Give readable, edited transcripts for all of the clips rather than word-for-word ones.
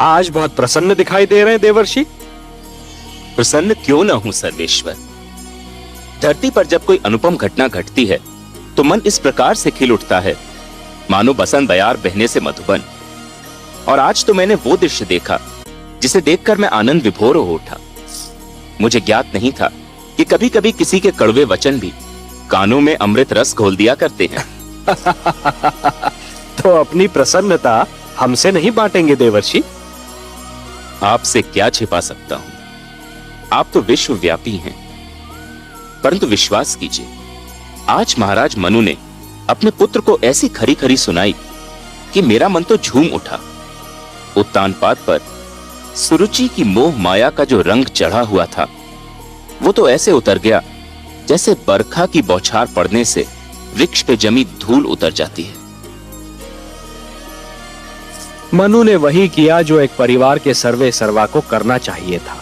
आज बहुत प्रसन्न दिखाई दे रहे हैं देवर्षि। प्रसन्न क्यों न हूं सर्वेश्वर। धरती पर जब कोई अनुपम घटना घटती है तो मन इस प्रकार से खिल उठता है मानो बसंत बयार बहने से मधुबन। और आज तो मैंने वो दृश्य देखा जिसे देखकर मैं आनंद विभोर हो उठा। मुझे ज्ञात नहीं था कि कभी कभी किसी के कड़वे वचन भी कानों में अमृत रस घोल दिया करते हैं। तो अपनी प्रसन्नता हमसे नहीं बांटेंगे देवर्षि? आपसे क्या छिपा सकता हूं, आप तो विश्वव्यापी हैं। परंतु विश्वास कीजिए, आज महाराज मनु ने अपने पुत्र को ऐसी खरी खरी सुनाई कि मेरा मन तो झूम उठा। उत्तानपाद पर सुरुचि की मोह माया का जो रंग चढ़ा हुआ था वो तो ऐसे उतर गया जैसे बरखा की बौछार पड़ने से वृक्ष पे जमी धूल उतर जाती है। मनु ने वही किया जो एक परिवार के सर्वे सर्वा को करना चाहिए था।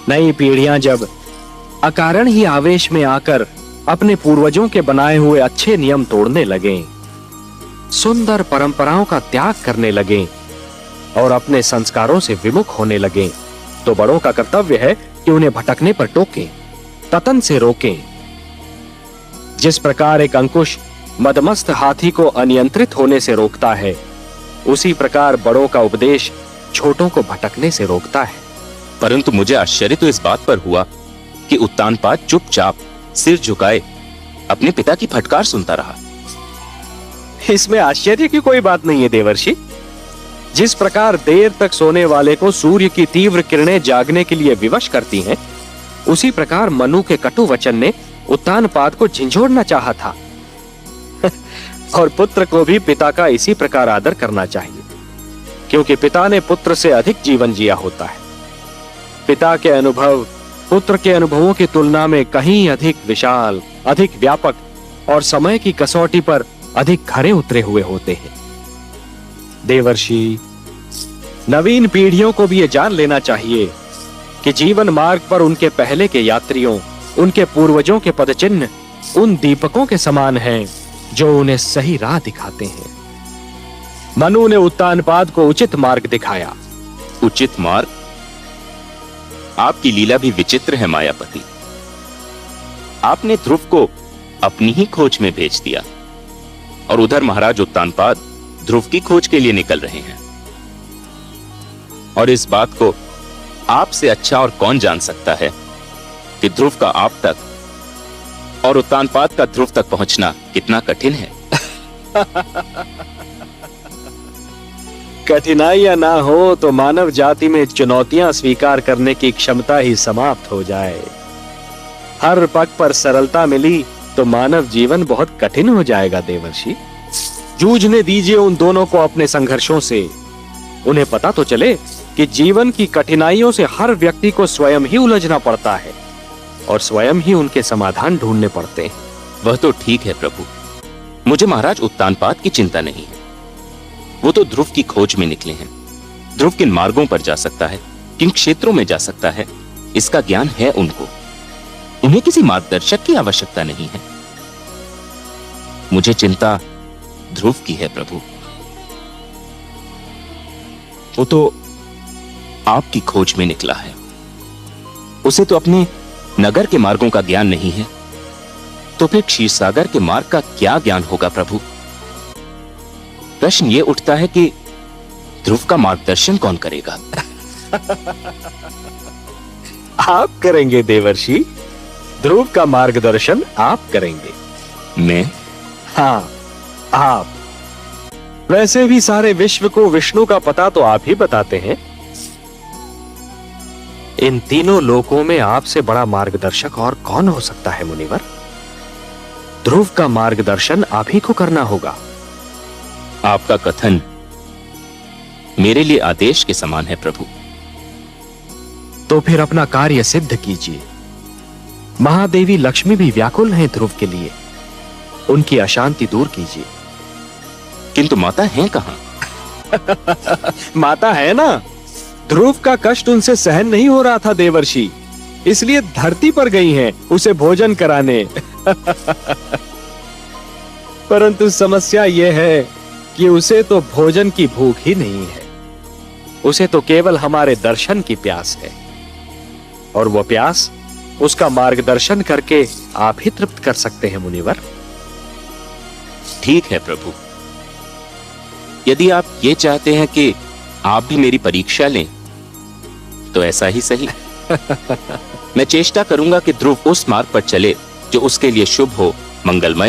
नई पीढ़ियां जब अकारण ही आवेश में आकर अपने पूर्वजों के बनाए हुए अच्छे नियम तोड़ने लगे, सुंदर परंपराओं का त्याग करने लगे और अपने संस्कारों से विमुख होने लगे, तो बड़ों का कर्तव्य है कि उन्हें भटकने पर टोकें, ततन से रोकें। जिस प्रकार एक अंकुश मदमस्त हाथी को अनियंत्रित होने से रोकता है, उसी प्रकार बड़ों का उपदेश छोटों को भटकने से रोकता है। परंतु मुझे आश्चर्य तो इस बात पर हुआ कि उत्तानपाद चुपचाप सिर झुकाए अपने पिता की फटकार सुनता रहा। इसमें आश्चर्य की कोई बात नहीं है देवर्षि। जिस प्रकार देर तक सोने वाले को सूर्य की तीव्र किरणें जागने के लिए विवश करती हैं, उसी प्रकार मनु के कटु वचन ने उत्तानपाद को झिंझोड़ना चाहा था। और पुत्र को भी पिता का इसी प्रकार आदर करना चाहिए, क्योंकि पिता ने पुत्र से अधिक जीवन जिया होता है। पिता के अनुभव पुत्र के अनुभवों की तुलना में कहीं अधिक विशाल, अधिक व्यापक और समय की कसौटी पर अधिक खरे उतरे हुए होते हैं। देवर्षि, नवीन पीढ़ियों को भी ये जान लेना चाहिए कि जीवन मार्ग पर उनके पहले के यात्रियों, उनके पूर्वजों के पदचिन्ह उन दीपकों के समान हैं जो उन्हें सही राह दिखाते हैं। मनु ने उत्तानपाद को उचित मार्ग दिखाया। उचित मार्ग? आपकी लीला भी विचित्र है मायापति। आपने ध्रुव को अपनी ही खोज में भेज दिया और उधर महाराज उत्तानपाद ध्रुव की खोज के लिए निकल रहे हैं। और इस बात को आपसे अच्छा और कौन जान सकता है कि ध्रुव का आप तक और उत्तानपाद का ध्रुव तक पहुंचना कितना कठिन है। कठिनाइयां ना हो तो मानव जाति में चुनौतियां स्वीकार करने की क्षमता ही समाप्त हो जाए। हर पग पर सरलता मिली तो मानव जीवन बहुत कठिन हो जाएगा देवर्षि। जूझने दीजिए उन दोनों को अपने संघर्षों से। उन्हें पता तो चले कि जीवन की कठिनाइयों से हर व्यक्ति को स्वयं ही उलझना पड़ता है और स्वयं ही उनके समाधान ढूंढने पड़ते हैं। वह तो ठीक है प्रभु, मुझे महाराज उत्तानपाद की चिंता नहीं है। वो तो ध्रुव की खोज में निकले हैं। ध्रुव किन मार्गों पर जा सकता है, किन क्षेत्रों में जा सकता है, इसका ज्ञान है उनको। उन्हें किसी मार्गदर्शक की आवश्यकता नहीं है। मुझे चिंता ध्रुव की है प्रभु। वो तो आपकी खोज में निकला है। उसे तो अपने नगर के मार्गों का ज्ञान नहीं है, तो फिर क्षीरसागर के मार्ग का क्या ज्ञान होगा प्रभु? प्रश्न ये उठता है कि ध्रुव का मार्गदर्शन कौन करेगा? आप करेंगे देवर्षि। ध्रुव का मार्गदर्शन आप करेंगे। मैं? हाँ, आप। वैसे भी सारे विश्व को विष्णु का पता तो आप ही बताते हैं। इन तीनों लोकों में आपसे बड़ा मार्गदर्शक और कौन हो सकता है मुनिवर? ध्रुव का मार्गदर्शन आप ही को करना होगा। आपका कथन मेरे लिए आदेश के समान है प्रभु। तो फिर अपना कार्य सिद्ध कीजिए। महादेवी लक्ष्मी भी व्याकुल हैं ध्रुव के लिए। उनकी अशांति दूर कीजिए। किंतु माता है कहां? माता है ना। ध्रुव का कष्ट उनसे सहन नहीं हो रहा था देवर्षि, इसलिए धरती पर गई हैं उसे भोजन कराने। परंतु समस्या यह है कि उसे तो भोजन की भूख ही नहीं है। उसे तो केवल हमारे दर्शन की प्यास है, और वह प्यास उसका मार्गदर्शन करके आप ही तृप्त कर सकते हैं मुनिवर। ठीक है प्रभु, यदि आप ये चाहते हैं कि आप भी मेरी परीक्षा लें तो ऐसा ही सही। मैं चेष्टा करूंगा कि ध्रुव उस मार्ग पर चले जो उसके लिए शुभ हो, मंगलमय